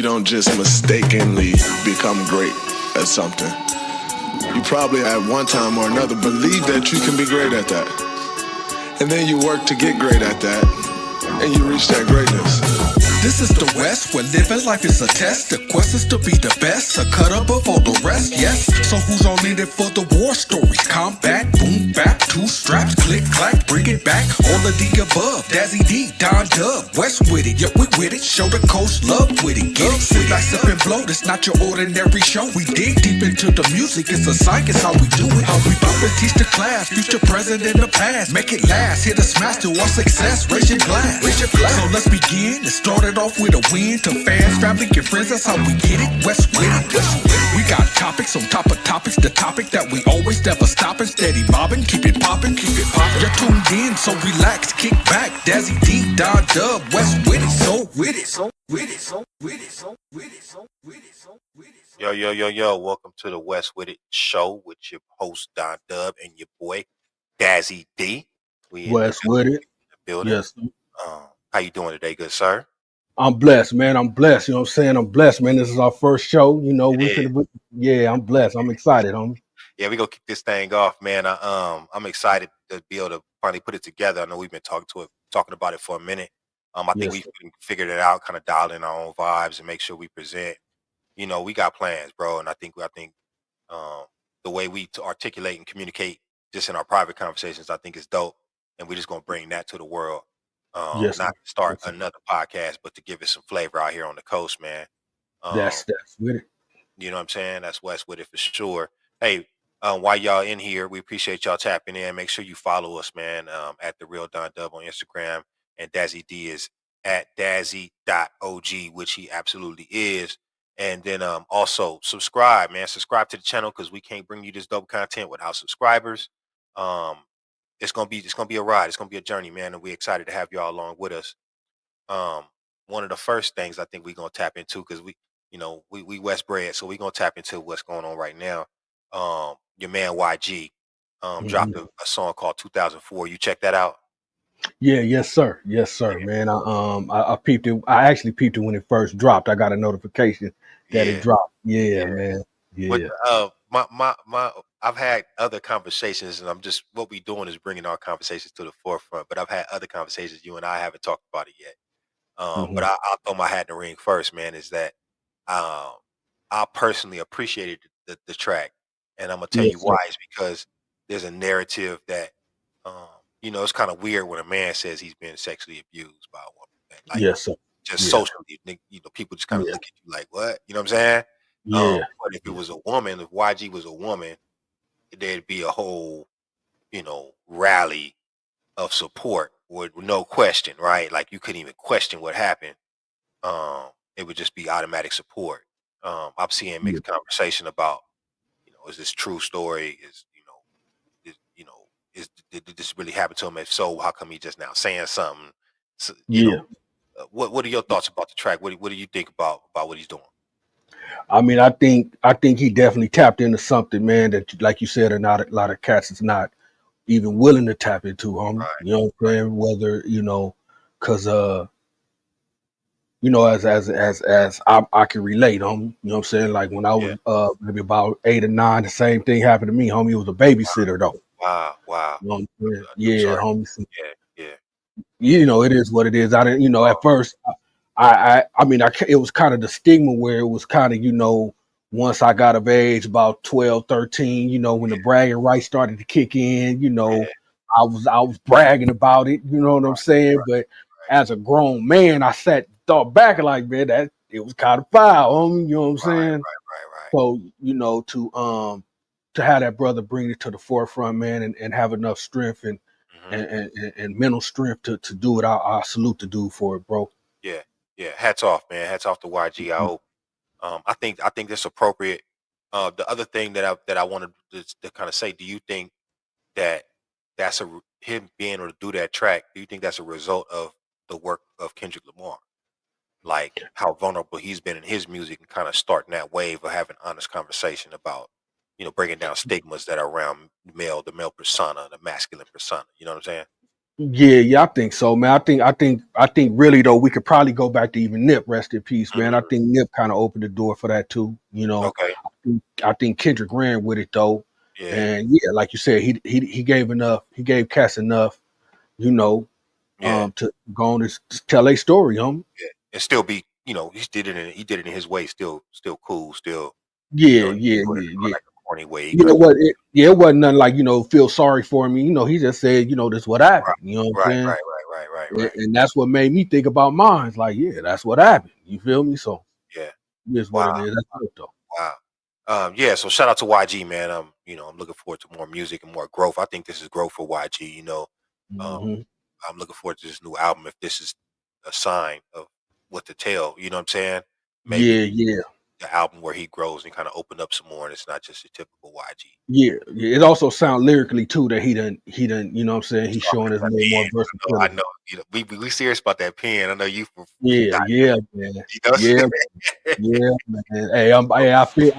don't just mistakenly become great at something. You probably at one time or another believe that you can be great at that. And then you work to get great at that, and you reach that greatness. This is the West, where living life is a test. The quest is to be the best, a cut up of all the rest, yes. So who's all in it for the war stories? Combat, boom, bap, two straps, click, clack, bring it back. All of the above, Dazzie D, Don Dubb, West Wit It, yeah, we with it. Show the coast love with it, get it. Sit back, sip and blow, this not your ordinary show. We dig deep into the music, it's a science, how we do it. How we bump and teach the class, future, present, and the past. Make it last, hit a smash to our success, raise your glass. So let's begin, it started off with a win. To fans, family, and friends, that's how we get it. West Wit It. We got topics on top of topics. The topic that we always never stopping. Steady bobbing, keep it popping, keep it popping. You're tuned in, so relax, kick back. Dazzie D, Don Dubb, West Wit It, so with it, so with it, so with it, so with it, so with it, so with it. Yo, welcome to the West Wit It Show with your host Don Dubb and your boy Dazzie D. We in West Wit It. the building. Yes. How you doing today, good sir? I'm blessed, man. I'm blessed. You know what I'm saying? I'm blessed, man. This is our first show. You know, yeah, I'm blessed. I'm excited, homie. Yeah, we gonna kick this thing off, man. I'm excited to be able to finally put it together. I know we've been talking about it for a minute. I think we figured it out, kind of dialed in our own vibes and make sure we present. You know, we got plans, bro, and I think the way we articulate and communicate just in our private conversations, I think is dope, and we're just gonna bring that to the world. Yes, Not to start another podcast, but to give it some flavor out here on the coast, man. That's with it. You know what I'm saying? That's West With It for sure. Hey, while y'all in here, we appreciate y'all tapping in. Make sure you follow us, man, at The Real Don Dubb on Instagram. And Dazzie D is at Dazzie.og, which he absolutely is. And then also subscribe, man. Subscribe to the channel because we can't bring you this dope content without subscribers. It's gonna be a ride. It's gonna be a journey, man, and we're excited to have y'all along with us. One of the first things I think we're gonna tap into, because we West bred, so we're gonna tap into what's going on right now. Your man YG dropped a song called 2004. You check that out? Yeah, yes, sir, man. I peeped it. I actually peeped it when it first dropped. I got a notification that it dropped. Yeah, man. Yeah. But, I've had other conversations, and what we doing is bringing our conversations to the forefront. But I've had other conversations. You and I haven't talked about it yet. But I'll throw my hat in the ring first, man. Is that I personally appreciated the track, and I'm gonna tell you why. It's because there's a narrative that it's kind of weird when a man says he's been sexually abused by a woman. Like, yes, sir. Just socially, people just kind of look at you like, what? You know what I'm saying? Yeah. But if it was a woman, if YG was a woman, there'd be a whole, rally of support with no question, right? Like you couldn't even question what happened. It would just be automatic support. I'm seeing mixed conversation about, is this true story? Did this really happen to him? If so, how come he just now saying something? So, what are your thoughts about the track? What do you think about what he's doing? I mean, I think he definitely tapped into something, man, that, like you said, a lot of cats is not even willing to tap into, homie. Right. You know what I'm saying? Whether, because as I can relate, homie. You know what I'm saying? Like when I was maybe about 8 or 9, the same thing happened to me, homie. It was a babysitter though. Wow. You know what I'm saying? Yeah, homie. Yeah. It is what it is. I didn't, at first it was kind of the stigma where it was kind of, once I got of age, about 12, 13, when the bragging rights started to kick in, I was bragging about it, you know what I'm saying? But as a grown man, I thought back like, man, that it was kind of foul, homie, you know what I'm saying? Right. So, to have that brother bring it to the forefront, man, and have enough strength and mental strength to do it, I salute the dude for it, bro. Yeah. Hats off, man. Hats off to YG. I hope. I think that's appropriate. The other thing that I wanted to kind of say, do you think that that's him being able to do that track? Do you think that's a result of the work of Kendrick Lamar? Like how vulnerable he's been in his music and kind of starting that wave of having honest conversation about, breaking down stigmas that are around the male persona, the masculine persona. You know what I'm saying? Yeah, I think so, man. I think really though we could probably go back to even Nip, rest in peace, man. I Mhm. think Nip kind of opened the door for that too. Okay. I think Kendrick ran with it though, Yeah. and yeah, like you said, he gave enough, he gave Cass enough, you know, Yeah. to go on and tell a story, Yeah. And still be, he did it in his way, still cool, still, Yeah, he yeah, doing it yeah, yeah. like a corny way. He You know couldn't. what? It wasn't nothing like feel sorry for me. He just said, this is what happened. Right. You know what I'm Right. saying? Right. Right. Right. Right. And, Right. and that's what made me think about mine. It's like, yeah, that's what happened. You feel me? So Yeah. it is what Wow. it is. That's it though. Wow. Yeah, so shout out to YG, man. I'm looking forward to more music and more growth. I think this is growth for YG, Um, Hmm. I'm looking forward to this new album if this is a sign of what to tell, you know what I'm saying? Maybe Yeah, yeah, the album where he grows and kind of open up some more and it's not just a typical YG. yeah, yeah. It also sounds lyrically too that he done, you know what I'm saying? He's Sharpen showing his that little more pen. I versatility. know, we serious about that pen. I know you from Yeah, dissect, yeah, man. you know what I'm Yeah, saying? yeah, man. Hey, So, I feel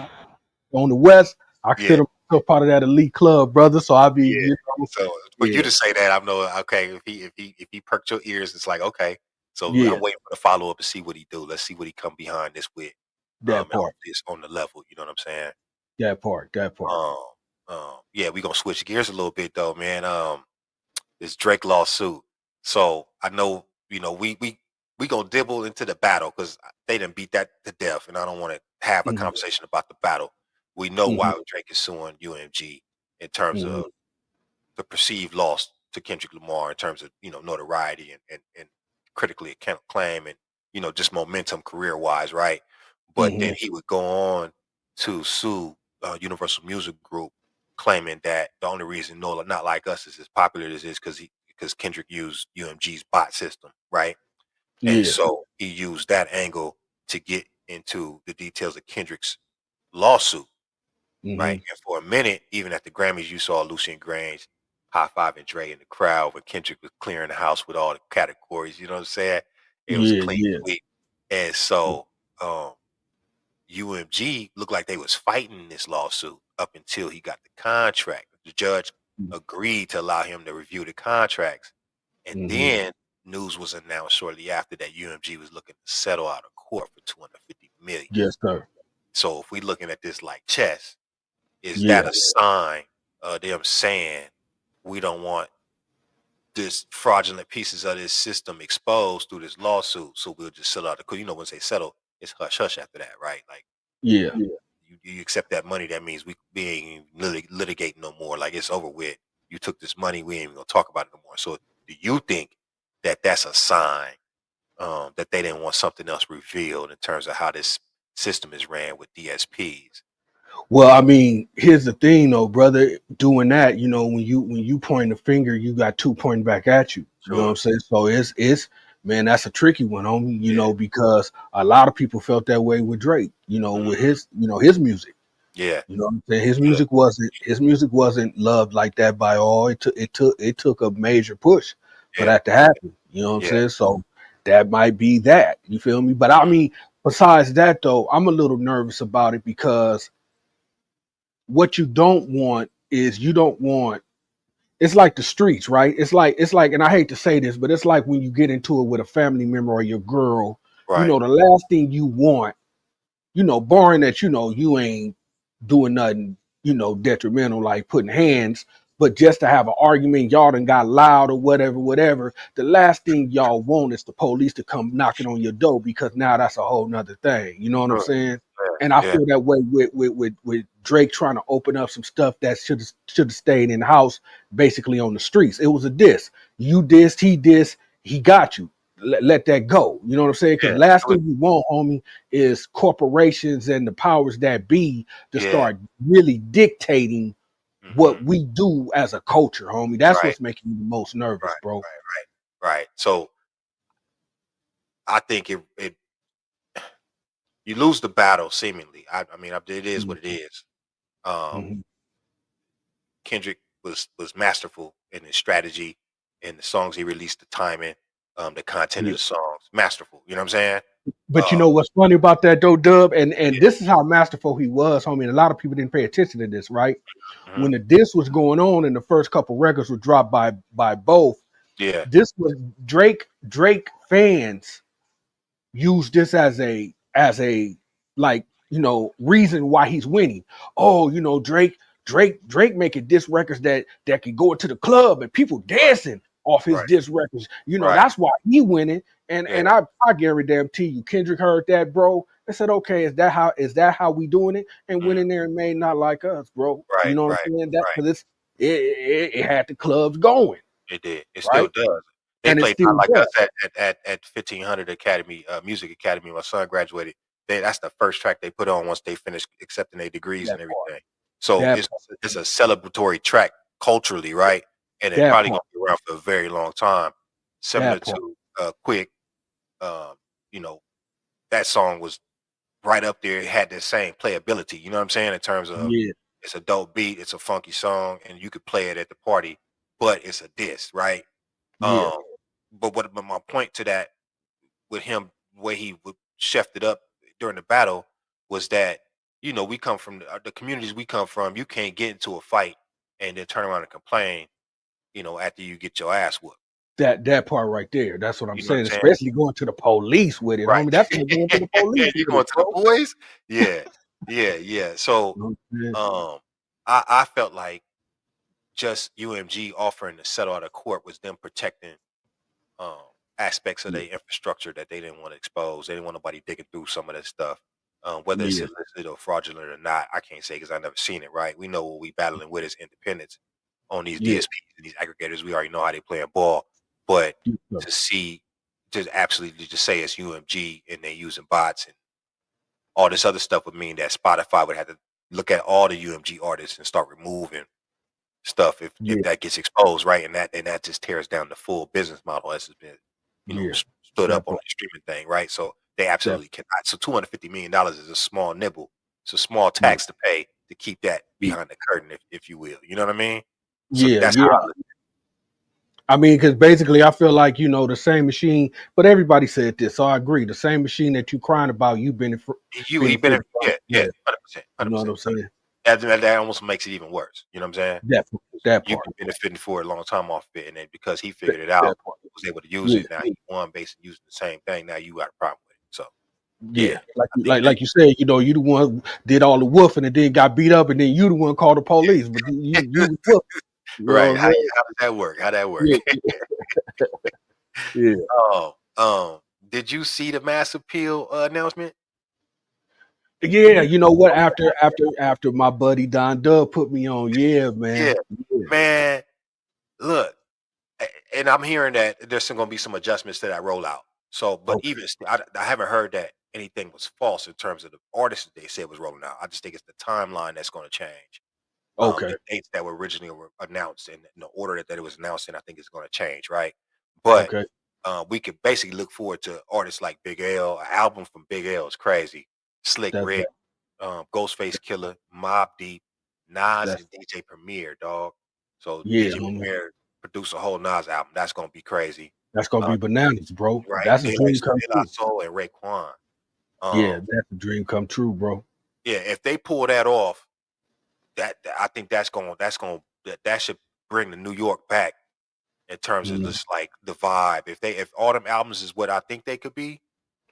on the West, I yeah, consider myself part of that elite club, brother. So I be, yeah. So for you yeah, to say that, I know okay, if he perked your ears, it's like okay. So yeah, I'm waiting for the follow up and see what he do. Let's see what he come behind this with. that And part. hopefully it's on the level, you know what I'm saying? That part, that part. Um, yeah, we gonna switch gears a little bit though, man. This Drake lawsuit. So I know, we gonna dibble into the battle because they didn't beat that to death, and I don't want to have a Mhm, conversation about the battle. We know mhm, why Drake is suing UMG in terms mhm, of the perceived loss to Kendrick Lamar in terms of notoriety and critically acclaim and just momentum career wise, right? But then mhm, he would go on to sue Universal Music Group, claiming that the only reason No Not Like Us is as popular as is because Kendrick used UMG's bot system, right? And yeah, so he used that angle to get into the details of Kendrick's lawsuit, right? mhm, And for a minute, even at the Grammys, you saw Lucian Grainge high fiving Dre in the crowd when Kendrick was clearing the house with all the categories. You know what I'm saying? It was a yeah, clean yeah, sweep. And so UMG looked like they was fighting this lawsuit up until he got the contract. The judge agreed to allow him to review the contracts. And mhm. then news was announced shortly after that UMG was looking to settle out of court for 250 million. Yes, sir. So if we looking at this like chess, is that Yeah, a sign of them saying we don't want this fraudulent pieces of this system exposed through this lawsuit, so we'll just settle out? Because when they settle, it's hush hush after that, right? Like yeah. you accept that money, that means we ain't even litigating no more. Like it's over with. You took this money, we ain't even gonna talk about it no more. So do you think that that's a sign that they didn't want something else revealed in terms of how this system is ran with DSPs? Well, I mean, here's the thing, though, brother. Doing that, when you point the finger, you got two pointing back at you. You know what I'm Sure. saying? So it's man, that's a tricky one, homie. Yeah. Because a lot of people felt that way with Drake. With Mhm. his music. Yeah. You know what I'm saying? His Yeah. music wasn't loved like that by all. It took a major push for Yeah. that to happen. You know what I'm Yeah. saying? So that might be that. You feel me? But I Mhm. mean, besides that though, I'm a little nervous about it because what you don't want is you don't want it's like the streets, right? It's like and I hate to say this, but it's like when you get into it with a family member or your girl, Right. the last thing you want, barring that, you ain't doing nothing, detrimental like putting hands, but just to have an argument, y'all done got loud or whatever, whatever. The last thing y'all want is the police to come knocking on your door because now that's a whole nother thing. You know what I'm Sure. saying? Yeah. And I Yeah. feel that way with Drake trying to open up some stuff that should have stayed in the house, basically on the streets. It was a diss. You dissed, he got you. Let that go. You know what I'm saying? Because Yeah. last thing you want, homie, is corporations and the powers that be to Yeah. start really dictating what Mhm. we do as a culture, homie. That's Right. what's making me the most nervous, Right. bro. Right. Right. So I think it you lose the battle seemingly. I mean, it is what it is. Um, Mm-hmm. Kendrick was masterful in his strategy and the songs he released, the timing, the content of Yeah. the songs, masterful. You know what I'm saying? But you Uh, know what's funny about that though, Dub, and yeah. this is how masterful he was, homie. And a lot of people didn't pay attention to this, right? Mhm. When the diss was going on and the first couple records were dropped by both, Yeah. This was Drake fans use this as a like reason why he's winning. Oh, Drake making diss records that can go into the club and people dancing off his Right. diss records. Right. That's why he winning. And Yeah. I guarantee you, Kendrick heard that, bro. I said, okay, is that how we doing it? And went in there and made Not Like Us, bro. You Right. know what Right. I'm saying? That Right. because it had the clubs going, It did. It still right? does. They And it played Not still Like does. Us at 1500 Academy Music Academy. My son graduated. That's the first track they put on once they finished accepting their degrees That and part. everything. So That it's a celebratory track culturally, right? And it that probably part. gonna be around for a very long time. Similar That part. to Quick, um, you know, that song was right up there. It had the same playability. You know what I'm saying? In terms of Yeah. it's a dope beat, it's a funky song, and you could play it at the party, but it's a diss, right? Yeah. Um, but my point to that with him, the way he would chef it up during the battle was that we come from the communities we come from. You can't get into a fight and then turn around and complain, after you get your ass whooped. That part right there. That's what I'm You know what saying. I'm saying? Especially going to the police with it, Right. homie. That's like going to the police You with going it, to the bro. boys? Yeah, yeah, yeah. So, You know what I'm saying? um, I felt like just UMG offering to settle out of court was them protecting um, aspects of Yeah. their infrastructure that they didn't want to expose. They didn't want nobody digging through some of that stuff. Whether it's Yeah. illicit or fraudulent or not, I can't say because I never seen it. Right? We know what we battling with is independence on these Yeah. DSPs and these aggregators. We already know how they playing ball, but Yeah. to see, just absolutely just say it's UMG and they using bots and all this other stuff would mean that Spotify would have to look at all the UMG artists and start removing stuff if Yeah. that gets exposed, right? And that just tears down the full business model as has been, Yeah. stood up That on part. the streaming thing, right? So they That absolutely cannot. So $250 million is a small nibble. It's a small yeah. tax to pay to keep that Yeah. behind the curtain, if you will. You know what I mean? So Yeah. that's how Yeah. I look. I mean, because basically, I feel like the same machine. But everybody said this, so I agree. The same machine that you crying about, you He been, benefited from. yeah, Yeah. 100%, You know 100%. what I'm saying? That almost makes it even worse. You know what I'm saying? That that You've part. been benefiting for a long time off of it, and then because he That, figured it out, that part. was able to use Yeah. it. Now he won basically using the same thing. Now you got a problem with it. So yeah, Yeah, like I think like you said, you the one did all the woofing and then got beat up, and then you the one called the police, but you was woofing. You know right. what I'm saying? How does that work? How that work? Yeah, yeah, Oh, did you see the mass appeal announcement? yeah. You know what? After my buddy Don Dubb put me on, yeah, Yeah, man, yeah, man. Look, and I'm hearing that there's going to be some adjustments to that rollout. So, but okay, even still, I haven't heard that anything was false in terms of the artists that they said was rolling out. I just think it's the timeline that's going to change. okay, The dates that were originally announced and the order that it was announced in, I think is going to change, right? But okay. we could basically look forward to artists like Big L. An album from Big L is crazy. Slick That's Rick, that. Ghostface Killer, Mob Deep, Nas, That's and DJ Premier, dog. So yeah, DJ homie. Premier produced a whole Nas album. That's gonna be crazy. That's gonna Uh, be bananas, bro. right, That's a De La, dream come De La true. Soul and Raekwon. Yeah, Um, that's a dream come true, bro. yeah, if they pull that off, I think that should bring the New York back in terms of Mm, just like the vibe. If all them albums is what I think they could be,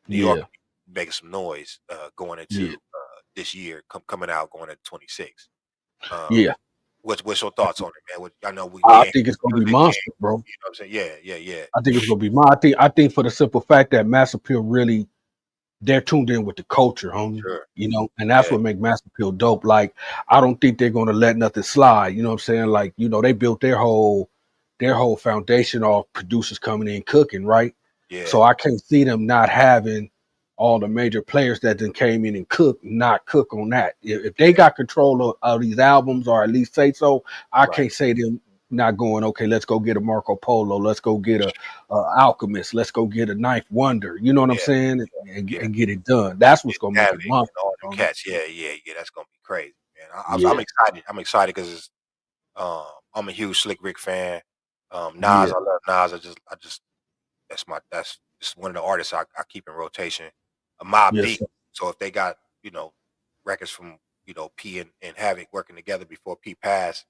New York yeah, could be making some noise going yeah, into this year, coming out going into 26. Um, yeah. what's your thoughts on it, man? I know we I ain't think it's gonna be music king, monster, bro. you know what I'm saying? Yeah, yeah, yeah, I think it's gonna be mine. I think for the simple fact that Mass Appeal really they're tuned in with the culture, homie. sure, And that's yeah, what make Mass Appeal dope. Like I don't think they're gonna let nothing slide. You know what I'm saying? Like they built their whole foundation off producers coming in cooking, right? yeah, So I can't see them not having all the major players that then came in and not cook on that. If they yeah, got control of these albums, or at least say so, I right, can't say them not going, okay, let's go get a Marco Polo, let's go get a Alchemist, let's go get a Ninth Wonder. You know what I'm yeah, saying? And, yeah, and get it done. That's yeah, what's gonna make Havoc it monster. and all them Homie. cats. Yeah, yeah, yeah. That's gonna be crazy, man. I'm Yeah, excited. I'm excited because I'm a huge Slick Rick fan. Nas, yeah, I love Nas. I just that's just one of the artists I keep in rotation. A Mob yes, Deep. sir. So if they got records from P and Havoc working together before P passed,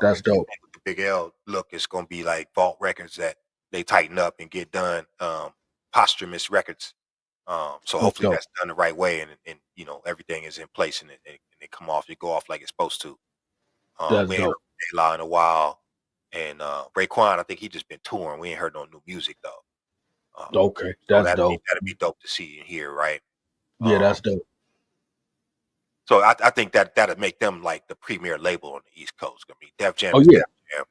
That's and dope. the Big L look is gonna be like vault records that they tighten up and get done, posthumous records. So That's hopefully dope. that's done the right way, and you know everything is in place, and it come off, it go off like it's supposed to. That's We ain't heard dope. De La in a while, and Raekwon, I think he just been touring. We ain't heard no new music though. Okay, So that's dope. that'd be dope to see and hear, right? Yeah, Um, that's dope. so I think that that'd make them like the premier label on the East Coast. I mean, Def Jam Oh is yeah, Def Jam,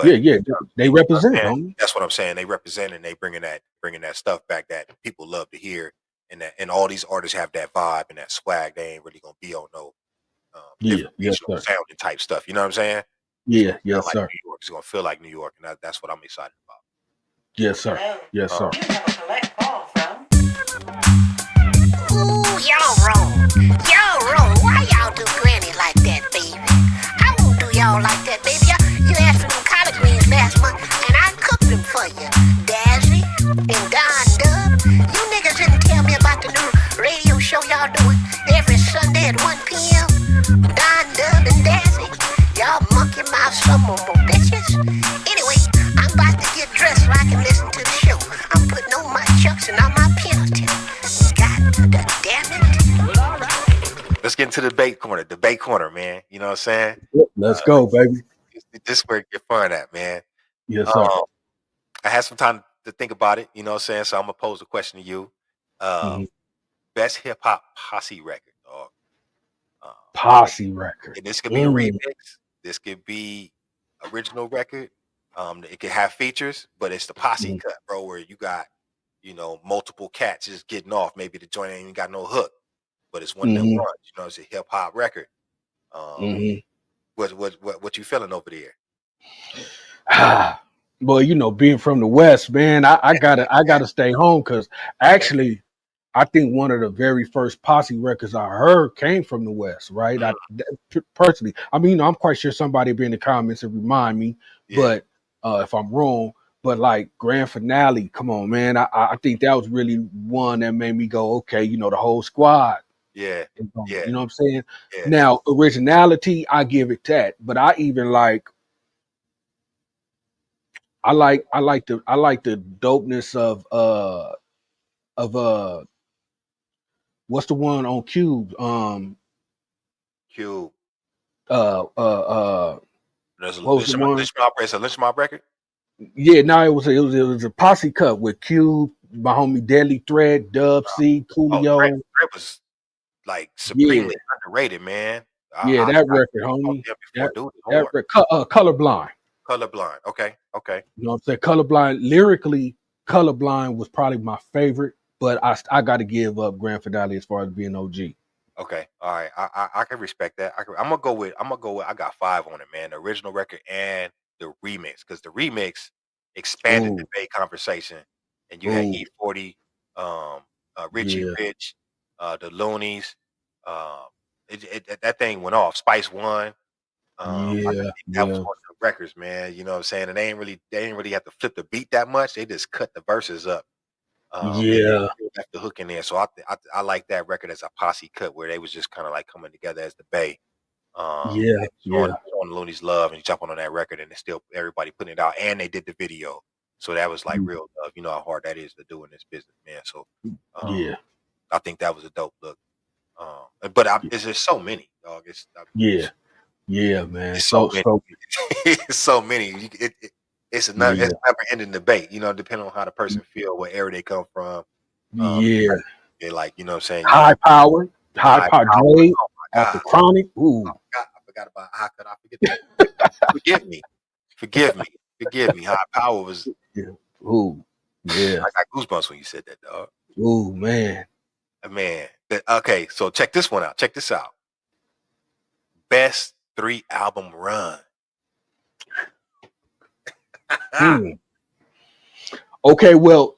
yeah, but yeah. They you know what I'm represent, saying? homie. That's what I'm saying. They represent, and they bringing that stuff back that people love to hear, and all these artists have that vibe and that swag. They ain't really gonna be on no Yeah, different yes, regional sir. sounding type stuff. You know what I'm saying? It's Yeah, gonna feel yes, like sir. New York. It's gonna feel like New York, and that's what I'm excited about. Yes, sir. Yes, sir. You have a collect call from. Ooh, y'all wrong. Y'all wrong. Why y'all do Granny like that, baby? I won't do y'all like that, baby. You asked for them collard greens last month, and I cooked them for you. Dazzie and Dubb. You niggas didn't tell me about the new radio show y'all doing every Sunday at 1 p.m. Dubb and Dazzie. Y'all monkey mouth some more bitches. Anyway, I'm about to get dressed so I can listen to the show. I'm putting on my chucks and on my penalty. God damn it. Well, all right. Let's get into the debate corner. Debate corner, man. You know what I'm saying? Let's go, baby. This is where you're fun at, man. Yes, sir. I had some time to think about it. You know what I'm saying? So I'm gonna pose a question to you. Mhm. Best hip hop posse record, dog. Posse record. And this could be a remix. This could be original record. It could have features, but it's the posse Mhm. cut, bro, where you got, multiple cats just getting off. Maybe the joint ain't even got no hook, but it's one of them Mhm. ones. It's a hip hop record. Mhm. What you feeling over there? Boy, being from the West, man, I gotta stay home because actually, I think one of the very first posse records I heard came from the West, right? Personally, I mean, I'm quite sure somebody will be in the comments and remind me, Yeah, but if I'm wrong, but like Grand Finale, come on, man, I think that was really one that made me go, okay, the whole squad. yeah, yeah, You know what I'm saying? yeah. Now, originality, I give it that, but I even I like the dopeness of what's the one on Cube? Cube. Uh uh uh There's a what was the one? It's a Lynch Mob record. Yeah, no, it was a posse cut with Cube, my homie Deadly Threat, Dub C, Oh, Coolio. Threat was like Yeah, supremely underrated, man. yeah, I that forgot record, about homie. them before That Dude that Hard. Colorblind. Colorblind. Okay, okay, You know what I'm saying? Colorblind, lyrically, Colorblind was probably my favorite, but I got to give up Grand Finale as far as being OG. okay. All right. I can respect that. I'm gonna go with. I got 5 on it, man. The original record and the remix, because the remix expanded the Ooh, debate conversation, and you had ooh, E40, Richie yeah, Rich, the Loonies. Um, that thing went off. Spice One. I yeah, think that was yeah, one of the records, man. You know what I'm saying? And they ain't really have to flip the beat that much. They just cut the verses up. And then yeah, still left the hook in there. So I like that record as a posse cut where they was just kind of like coming together as the Bay. yeah, And yeah, showing Looney's love and jumping on that record, and it's still everybody putting it out, and they did the video. So that was like mm, real love. You know how hard that is to do in this business, man. So um, yeah, I think that was a dope look. But it's just so many, dog. yeah, yeah, man. It's so many. So It's so many. It's yeah, never ending debate. Depending on how the person feel, what area they come from. yeah. They like, you know what I'm saying? You High like power, high high power. power. Dre Oh my off the God. Chronic. I Ooh, forgot about how could I forget that? Forgive me. Forgive me. Forgive me. High power was yeah, ooh, yeah, I got goosebumps when you said that, dog. ooh, man. Man. Okay, so check this one out. Check this out. Best 3-album run. Mm. Okay, well,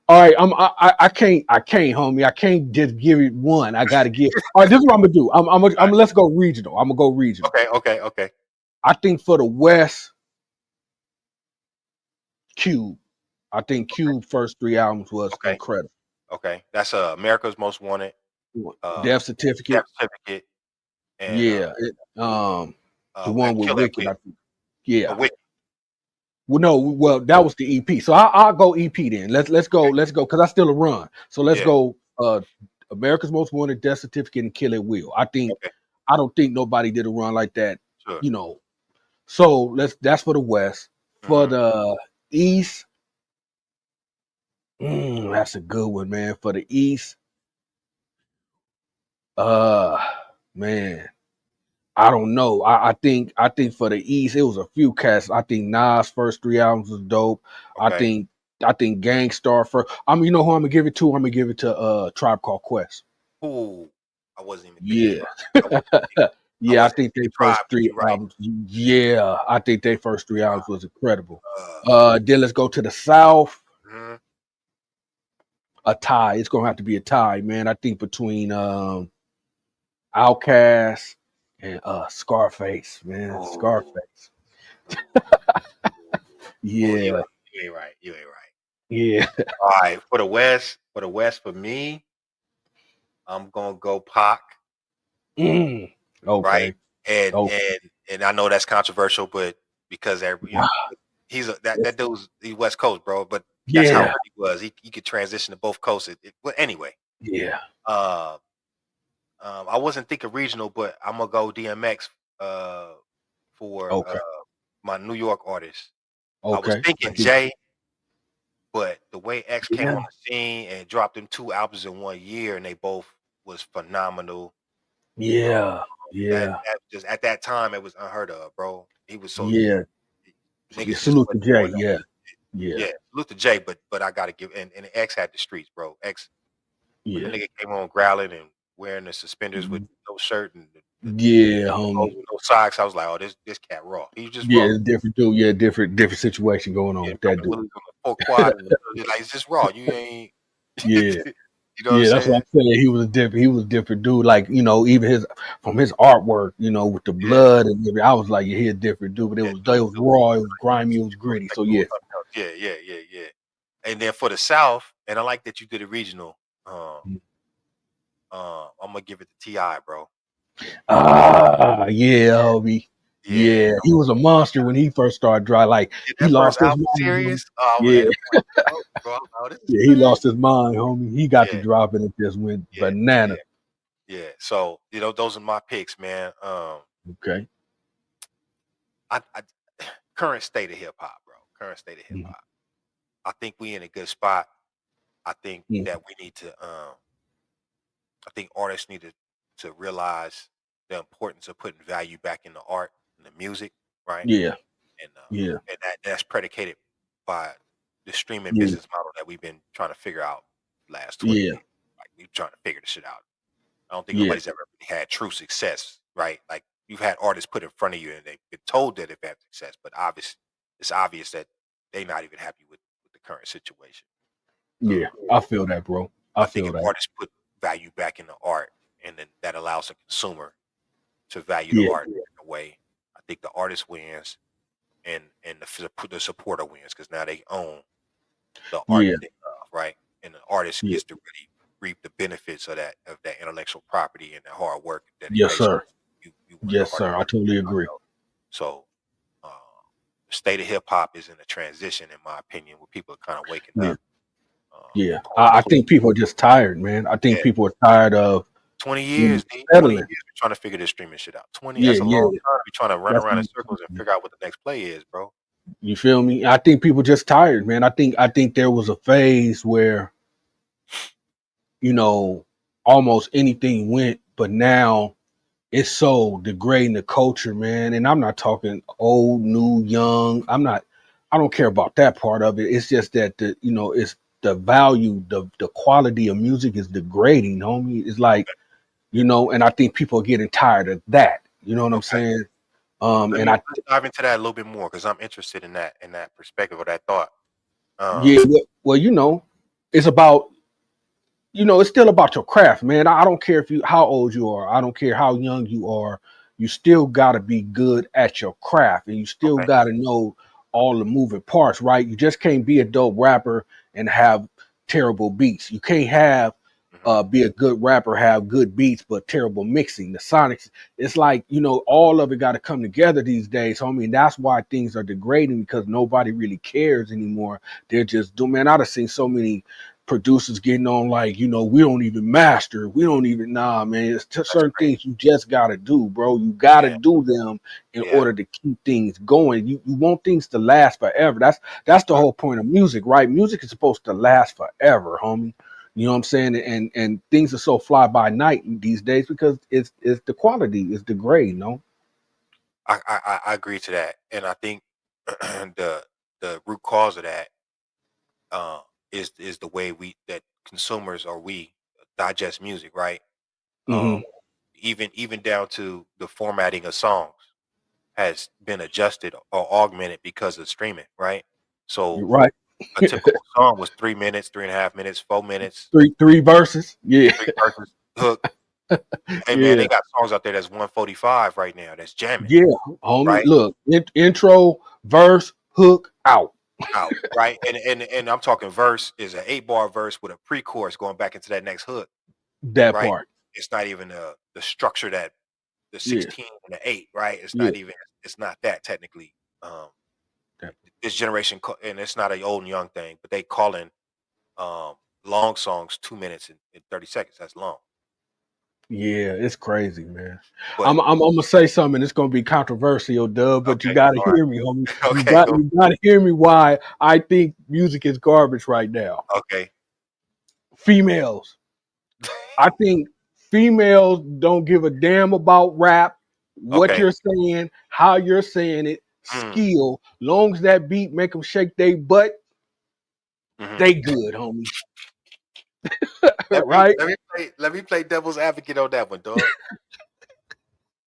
all right. I can't, homie. I can't just give it one. I gotta give. All right, this is what I'm gonna do. Let's go regional. I'm gonna go regional. Okay. I think for the West, Cube. I think Cube first 3 albums was Okay. incredible. Okay. That's America's Most Wanted, Death Death Certificate. Certificate, and Yeah. The one with Kill That Wicked. Will. Yeah. With Well, no, well, that was the EP. So I'll go EP then. Let's go because I still a run. So let's yeah. go. America's Most Wanted, Death Certificate, and Kill It Will. I Okay. don't think nobody did a run like that. Sure. You know. So that's for the West. For Mhm. the East, that's a good one, man. For the East, man, I don't know. I think for the East, it was a few cats. I think Nas' first 3 albums was dope. Okay. I think Gangstar first. You know who I'm gonna give it to? I'm gonna give it to Tribe Called Quest. Ooh, I wasn't even thinking Yeah. about. I Yeah, I wasn't think thinking they Tribe, first but three you're right. albums. Yeah, I think they first 3 albums was incredible. Uh, Then let's go to the South. mhm. A tie. It's gonna have to be a tie, man. I think between Outkast and Scarface, man. Ooh. Scarface. Oh, Yeah, you ain't right. You ain't right. yeah. All right, for the West, for me, I'm gonna go Pac, Mm. right? Okay. And Okay. and and I know that's controversial, but because he's that dude's he West Coast, bro. But that's how Yeah. good he was. He could transition to both coasts. Well, anyway, Yeah. uh, I wasn't thinking regional, but I'm gonna go DMX uh, for Okay. my New York artist. I was Okay. thinking Jay, but the way X came Yeah. on the scene and dropped them 2 albums in 1 year, and they both was phenomenal. Um, Yeah. that Yeah. that just at that time it was unheard of, bro. He was so Yeah. Yeah. niggas just Salute to wasn't Jay. doing that. Yeah. Yeah. Yeah, salute to Jay, but I gotta give and X had the streets, bro. X when the Yeah. nigga came on growling and wearing the suspenders with no shirt and Yeah, the clothes homie. with no socks, I was like, oh, this cat raw. He was just Yeah, raw. it's different dude. Yeah, different situation going on Yeah, with that dropping dude. willies on the four quad and like it's just raw. You ain't Yeah. you know what I'm Yeah, that's what saying? I'm saying. He was a different dude. Like, even from his artwork, with the Yeah. blood and everything. I was like, yeah, he a different dude, but Yeah, it was raw, it was grimy, it was gritty. like So doing yeah. something else. Yeah. And then for the South, and I like that you did a regional. I'm gonna give it to Ti, bro. Yeah, homie. Yeah, Yeah. He was a monster when he first started dry. Like did he that first lost his album mind, homie. serious? Oh, I Yeah, had it playing, bro. Oh, this is yeah, he good. lost his mind, homie. He got to Yeah, drop it and just went yeah, banana. yeah. So those are my picks, man. Okay. I current state of hip hop, bro. Current state of hip Mhm. hop. I think we in a good spot. I think Mhm. that we need to. I think artists need to realize the importance of putting value back in the art and the music, right? Yeah, And yeah, that's predicated by the streaming yeah, business model that we've been trying to figure out last 20 yeah, years. Like we're trying to figure this shit out. I don't think yeah, nobody's ever really had true success, right? Like you've had artists put in front of you and they've been told that they've had success, but it's obvious that they're not even happy with the current situation. yeah. Uh, I feel that, bro. I I think feel if that. artists put value back in the art and then that allows the consumer to value the Yeah, art in a way, I think the artist wins and the supporter wins because now they own the art yeah, that they love, right? And the artist yeah. gets to really reap the benefits of that intellectual property and the hard work and Yes, dedication sir. you want the Yes, artist sir. I to totally put out, agree. yo. So uh, the state of hip hop is in a transition, in my opinion, where people are kind of waking Yeah, up. yeah. And I think people are just tired, man. I think yeah, people are tired of 20 years, D, 20 years settling. we're trying to figure this streaming shit out. 20, Yeah, that's a yeah. long time to be trying to run That's around in circles and figure out what the next play is, bro. you feel me? I think people just tired, man. I think there was a phase where you know almost anything went, but now it's so degrading the culture, man. And I'm not talking old, new, young. I don't care about that part of it. It's just that it's the value, the quality of music is degrading, homie. It's like, and I think people are getting tired of that. You know what I'm Okay. saying? And Let's dive into that a little bit more because I'm interested in that perspective or that thought. Um, yeah, well, it's about it's still about your craft, man. I don't care how old you are. I don't care how young you are. You still got to be good at your craft, and you still okay. got to know all the moving parts, right? You just can't be a dope rapper and have terrible beats. You can't have Mhm. be a good rapper, have good beats, but terrible mixing. The sonics, it's like, all of it got to come together these days. So, I mean, that's why things are degrading because nobody really cares anymore. They're just doing, man, I've seen so many producers getting on like, we don't even master. We don't even, nah, man. It's certain crazy. things you just got to do, bro. You got to Yeah. do them in Yeah. order to keep things going. You want things to last forever. That's the whole point of music, right? Music is supposed to last forever, homie. You know what I'm saying? And things are so fly by night these days because it's the quality is degrading, no? I agree to that, and I think the root cause of that uh, is the way that consumers or we digest music, right? Mm-hmm. Um, even down to the formatting of songs has been adjusted or augmented because of streaming, right? You're So right. a typical song was 3 minutes, 3.5 minutes, 4 minutes, Three verses. Yeah. three verses, hook. Hey man, Yeah. they got songs out there that's 145 right now. That's jamming, Yeah. Homie. right? Look, intro, verse, hook, out. Out, right? And I'm talking verse is an 8 bar verse with a pre-chorus going back into that next hook, That right? part. It's not even the structure that the Yeah. 16 and the 8, right? Yeah. It's not that technically. Um, That, this generation, and it's not an old and young thing, but they calling um long songs 2 minutes and 30 seconds. That's long. yeah, it's crazy, man. But I'm gonna say something. It's gonna be controversial, Dub, but you okay, gotta all hear me, homie. right. You Okay, got go. you gotta hear me why I think music is garbage right now. Okay, Females. I think females don't give a damn about rap, what okay. you're saying, how you're saying it, Mm, skill. Long as that beat make them shake their butt, hmm. they good, homie. Let me Right? let me play devil's advocate on that one, dog.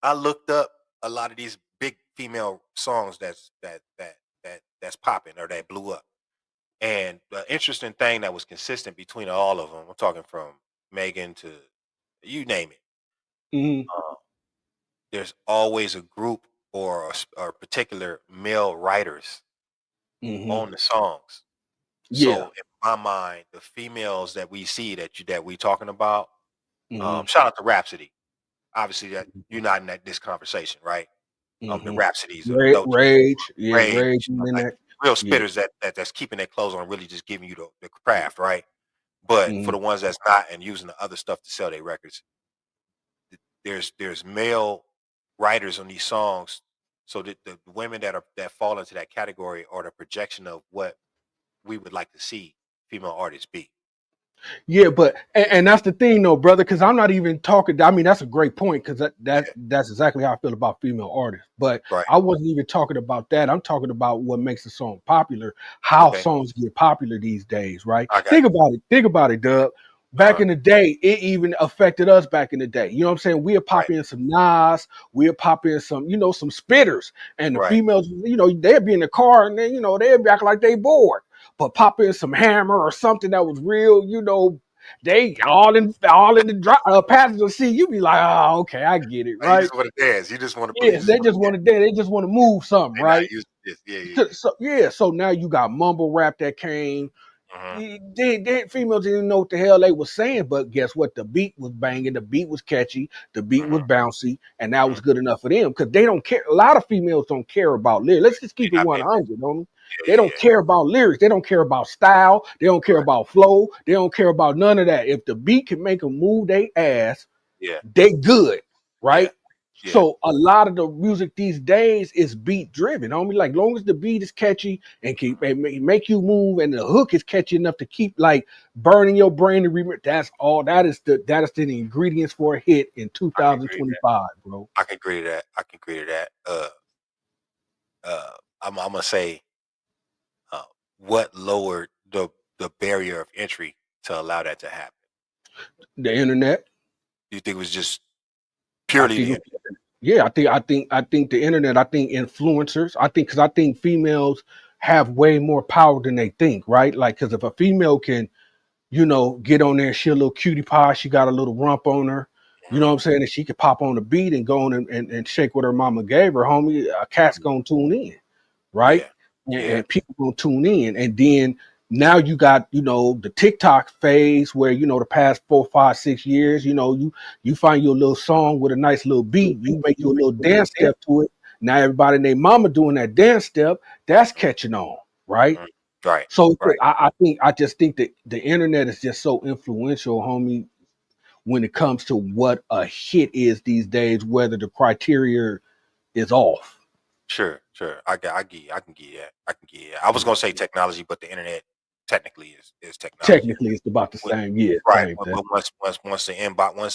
I looked up a lot of these big female songs that's popping or that blew up. And the interesting thing that was consistent between all of them, I'm talking from Megan to you name it. Hmm. Uh, there's always a group or particular male writers Hmm. on the songs. Yeah. So in my mind, the females that we see that we talking about, Hmm. shout out to Rhapsody. Obviously, that you're not in this conversation, right? The Hmm. Rhapsodies or the Doja, Rage. Yeah, Rage, rage in like that. real Yeah. spitters that's keeping their clothes on, really just giving you the craft, right? But for Hmm. the ones that's not and using the other stuff to sell their records, there's male writers on these songs, so that the women that fall into that category are the projection of what we would like to see female artists be. Yeah, but and that's the thing, though, brother. Because I'm not even talking. I mean, that's a great point. Because Yeah, that's exactly how I feel about female artists. But right. I wasn't even talking about that. I'm talking about what makes a song popular. How Okay, songs get popular these days, right? I got Think about it. Think about it, Dub. you. Back in the day, it even affected us. Back in the day, you know what I'm saying? We'll pop Right, in some Nas. We'll pop in some, some spitters, and the right. females, they'd be in the car and then, they'd be acting like they bored. But pop in some Hammer or something that was real, they all in the passenger seat. You be like, oh, okay, I get it, You right? just want to dance. You just want to. You Yeah, just they want just to want dance. to dance. They just want to move something, They're not right? used to this. Yeah, yeah, So, yeah. so now you got mumble rap that came. Hmm. Females didn't know what the hell they was saying, but guess what? The beat was banging, the beat was catchy, the beat was Hmm. bouncy, and that Hmm. was good enough for them because they don't care. A lot of females don't care about lyrics. Let's just keep it They're not paying attention. 100 on them. Yeah, They yeah, don't yeah. care about lyrics. They don't care about style. They don't care Right. about flow. They don't care about none of that. If the beat can make them move their ass, Yeah, they good, yeah, right? yeah. So a lot of the music these days is beat driven. Homie, like long as the beat is catchy and keep and make you move, and the hook is catchy enough to keep like burning your brain to remember. That's all. That is the ingredients for a hit in I can agree to that. 2025, bro. I can agree to that. I can agree to that. I'm gonna say, uh, what lowered the barrier of entry to allow that to happen? The internet. Do you think it was just I purely the think. internet? Yeah, I think the internet. I think influencers. I think females have way more power than they think, right? Like, because if a female can get on there. She a little cutie pie. She got a little rump on her. You know Mhm. what I'm saying? And she could pop on the beat and go on and shake what her mama gave her, homie. A cat's Mhm. gonna tune in, right? Yeah, And, yeah, and people gonna tune in. And then now you got, the TikTok phase where, the past 4, 5, 6 years, you find your little song with a nice little beat, you make your little dance step to it. Now everybody and their mama doing that dance step, that's catching on, right? Mhm. Right. So Right. I just think that the internet is just so influential, homie, when it comes to what a hit is these days, whether the criteria is off. Sure. I get you. I can get you that. I can get you that. I was gonna say technology, but the internet technically is technology. Technically, it's about the When- same. Yeah, Right. same But thing. once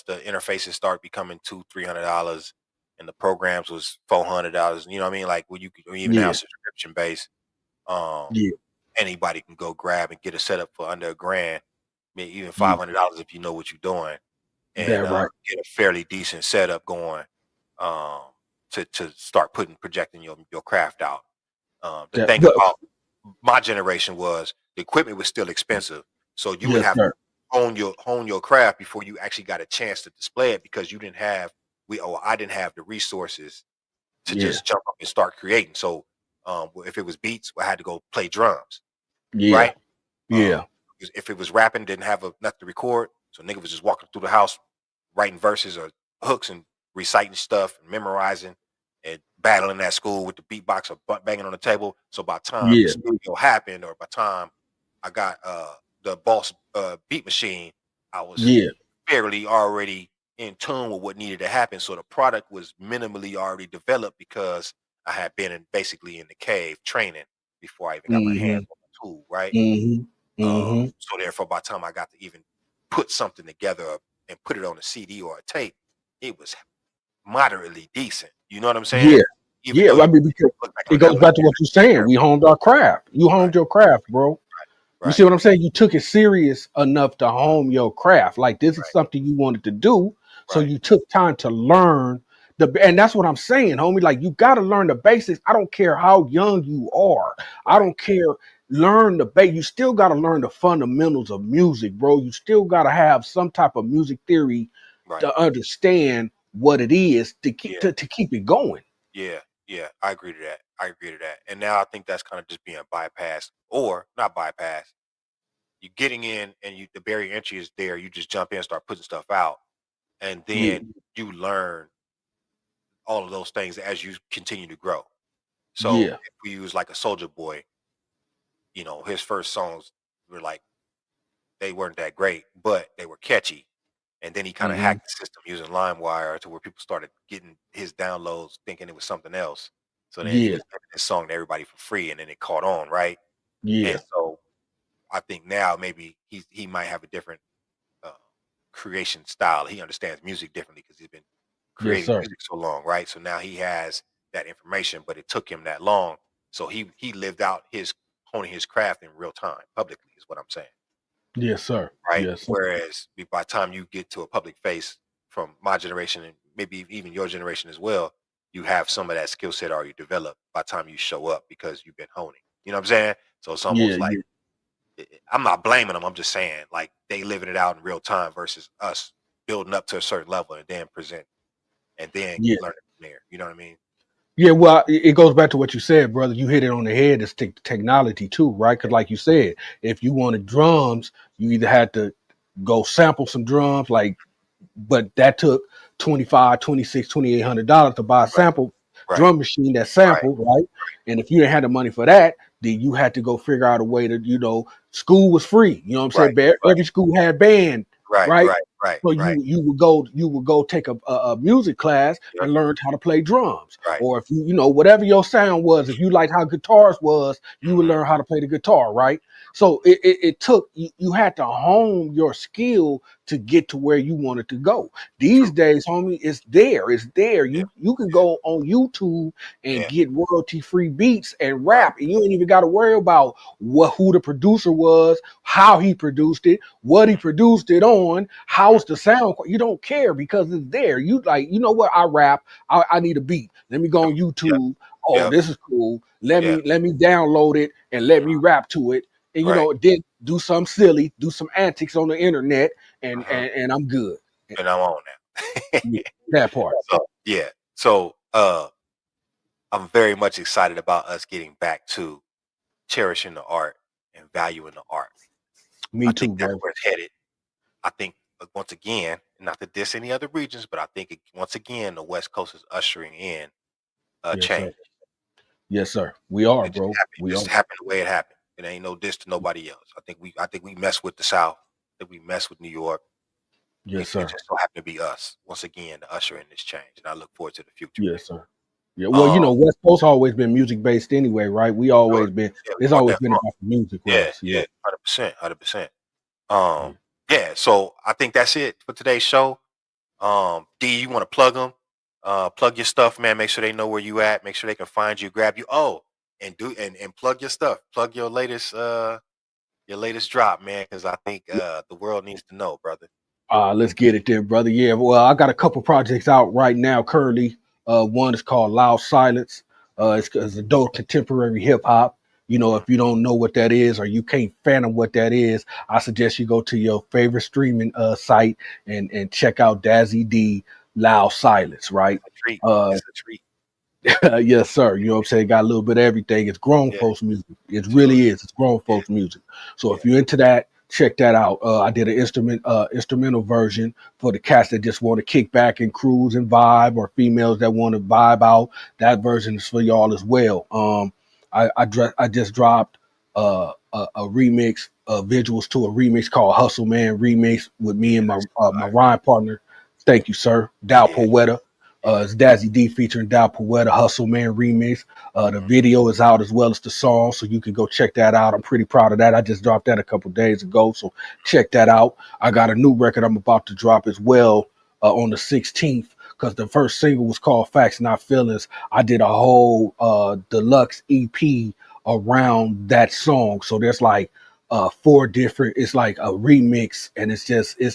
the interfaces start becoming $200-$300 and the programs was $400, you know what I mean? Like when you or even now Yeah, subscription based, um, yeah, anybody can go grab and get a setup for under $1,000, maybe even yeah. $500 if you know what you're doing, and That right. get a fairly decent setup going, um, to start projecting your craft out. The That thing well, about my generation was the equipment was still expensive, so you would yes, have to sir. hone your craft before you actually got a chance to display it because you didn't have I didn't have the resources to Yeah, just jump up and start creating. So if it was beats, I had to go play drums, yeah, right? Um, yeah, if it was rapping, didn't have nothing to record, so nigga was just walking through the house writing verses or hooks and reciting stuff and memorizing and battling at school with the beatbox or butt banging on the table. So by the time the yeah, studio happened or by the time I got the Boss beat machine, I was yeah, fairly already in tune with what needed to happen. So the product was minimally already developed because I had been basically in the cave training before I even got my hands mm-hmm, on the tool, right? mm-hmm, mm-hmm. So therefore, by the time I got to even put something together and put it on a CD or a tape, it was moderately decent. You know what I'm saying? Yeah, Even yeah. though I you mean, because look back it on it now, goes like, back to what you're saying. yeah, We honed our craft. You right, honed your craft, bro. You right, see what I'm saying? You took it serious enough to mhm, hone your craft. Like this is right, something you wanted to do. So right, you took time to learn and that's what I'm saying, homie. Like you got to learn the basics. I don't care how young you are. I right, don't care. Learn the base. You still got to learn the fundamentals of music, bro. You still got to have some type of music theory right. to understand what it is to keep Yeah, to keep it going. yeah, yeah. I agree to that. I agree to that. And now I think that's kind of just being bypassed or not bypassed. You're getting in and the barrier entry is there. You just jump in, start putting stuff out, and Yeah, then you learn all of those things as you continue to grow. So yeah. if we use like a Soldier Boy, his first songs were like they weren't that great, but they were catchy. And then he kind of Hmm. hacked the system using LimeWire to where people started getting his downloads thinking it was something else. So then he Yeah, was giving his song to everybody for free, and then it caught on, right? yeah. And so I think now maybe he might have a different uh, creation style. He understands music differently because he's been Yes, creating sir. music so long, right? So now he has that information, but it took him that long. So he lived out his honing his craft in real time, publicly, is what I'm saying, Yes, sir. right? Yes, sir. Whereas by the time you get to a public face from my generation and maybe even your generation as well, you have some of that skill set already developed by the time you show up because you've been honing. You know what I'm saying? So it's Yeah, almost like yeah, I'm not blaming them. I'm just saying like they living it out in real time versus us building up to a certain level and then present and then yeah. learning from there. You know what I mean? Yeah, well, it goes back to what you said, brother. You hit it on the head. It's technology too, right? Because, like you said, if you wanted drums, you either had to go sample some drums, but that took 25, 26, $2,800 to buy a Right, sample right, drum machine that right, sampled, right? And if you didn't have the money for that, then you had to go figure out a way to, school was free. You know what I'm saying? right, right, Every school had band, right, right? right, right, So right. you would go take a music class Yep, and learn how to play drums. right. Or if whatever your sound was, if you liked how guitars was, you would Hmm. learn how to play the guitar, right? So it took you had to hone your skill to get to where you wanted to go. These True. days, homie, it's there. It's there. Yeah, You can yeah, go on YouTube and yeah. get royalty free beats and Right. rap, and you ain't even got to worry about who the producer was, how he produced it, what he Mhm, produced it on, mhm. how's the sound. You don't care because it's there. You like, you know what? I rap. I need a beat. Let me go Come on Yep, YouTube. Oh, yep, this is cool. Let yeah, me let me download it and let me mhm, rap to it. And right. then do some silly, do some antics on the internet, and Mhm. and I'm good. And I'm on now. Yeah, that part. So yeah. So I'm very much excited about us getting back to cherishing the art and valuing the art. Me I too, think that's bro. where it's headed. I think once again, not to diss any other regions, but I think once again the West Coast is ushering in Yes, sir. change. Yes, sir. We are, It just bro. happened. We It are. just happened the way it happened. It ain't no diss to nobody else. I think we mess with the South. I think we mess with New York. Yes, It sir. just so happened to be us once again to usher in this change, and I look forward to the future, man. Yes, sir. Yeah. Well, West Coast always been music based anyway, right? We Sure. always been. Yeah, we It's brought always that been from. about the music with Yeah, us. yeah, Yeah. 100%, 100%. Yeah. Yeah. So I think that's it for today's show. D, you want to plug them? Plug your stuff, man. Make sure they know where you at. Make sure they can find you, grab you. Oh, and plug your stuff. Plug your latest drop, man, because I think the world needs to know, brother. Let's get it then, brother. Yeah. Well, I got a couple projects out right now currently. One is called Loud Silence. It's adult contemporary hip hop. If you don't know what that is or you can't fathom what that is, I suggest you go to your favorite streaming site and check out Dazzie D Loud Silence, right? It's a treat. Uh, It's a treat. yes, sir. You know what I'm saying? Got a little bit of everything. It's grown Yeah, folks music. It sure. really is. It's grown Yeah, folks music. So yeah. if you're into that, check that out. I did an instrumental version for the cats that just want to kick back and cruise and vibe, or females that want to vibe out. That version is for y'all as well. I just dropped a remix, visuals to a remix called Hustle Man Remix with me Yeah, and that's my fire. rhyme partner. Thank you, sir. Dow Yeah, Poeta. yeah. It's Dazzie D featuring Dow Poeta, Hustle Man remix. The Mhm. video is out as well as the song, so you can go check that out. I'm pretty proud of that. I just dropped that a couple days ago, so check that out. I got a new record I'm about to drop as well on the 16th, because the first single was called Facts Not Feelings. I did a whole deluxe EP around that song, so there's like four different. It's like a remix, and it's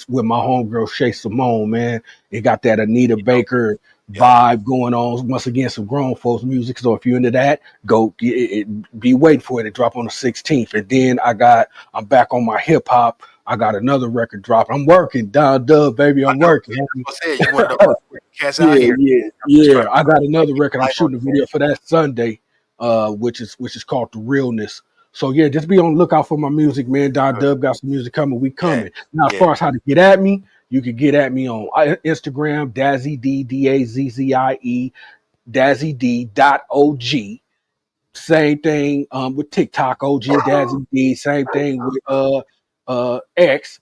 with my homegirl Shay Simone, man. It got that Anita You know, Baker yep. vibe going on. Once again, some grown folks music. So if you're into that, go be waiting for it to drop on the 16th. And then I'm back on my hip hop. I got another record drop. I'm working, Dubb, baby. I I'm know. working. Yeah, that's what I said. You one of the cats out Yeah, here. yeah, I'm just trying yeah. to I got another keep record. the I'm light on shooting a it, man. video for that Sunday, which is called The Realness. So yeah, just be on the lookout for my music, man. Good. Dubb got some music coming. We Yeah, coming. Now, as yeah. far as how to get at me, you can get at me on Instagram, Dazzie Dazzie, Dazzie Same thing with TikTok, OG Dazzie D. Same thing with X,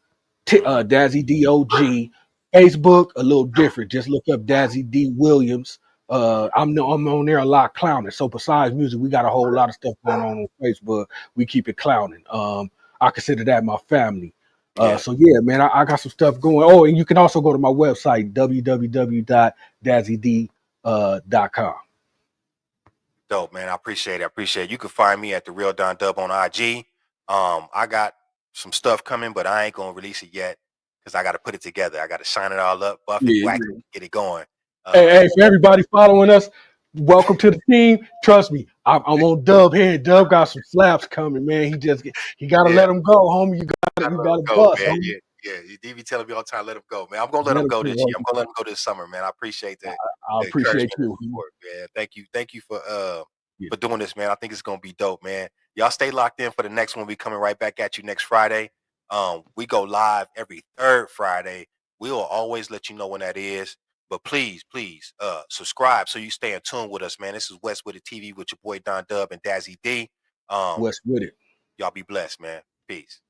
Mhm. Dazzie D OG. Facebook a little different. Just look up Dazzie D Williams. I'm on there a lot clowning. So besides music, we got a whole lot of stuff going on Facebook. We keep it clowning. I consider that my family. Yeah. So yeah, man, I got some stuff going. Oh, and you can also go to my website, www.dazzied.com. Dope, man. I appreciate it. I appreciate it. You can find me at the Real Don Dub on IG. I got some stuff coming, but I ain't gonna release it yet because I got to put it together. I got to shine it all up, buff it, wax Yeah. it, get it going. Hey, for everybody following us, welcome to the team. Trust me, I'm on Dub here. Dub got some slaps coming, man. He got to Yeah, let him go, homie. gotta You let got him to go, bust, man. homie. Yeah, yeah. DV telling me all the time, let him go, man. I'm gonna let Let him him go go, this year. I'm homie. gonna let him go this summer, man. I appreciate I the appreciate encouragement and you. support, man. Thank you Yeah. for doing this, man. I think it's gonna be dope, man. Y'all stay locked in for the next one. We coming right back at you next Friday. We go live every third Friday. We will always let you know when that is. But please, subscribe so you stay in tune with us, man. This is West Wit It TV with your boy Don Dub and Dazzie D. West with it. Y'all be blessed, man. Peace.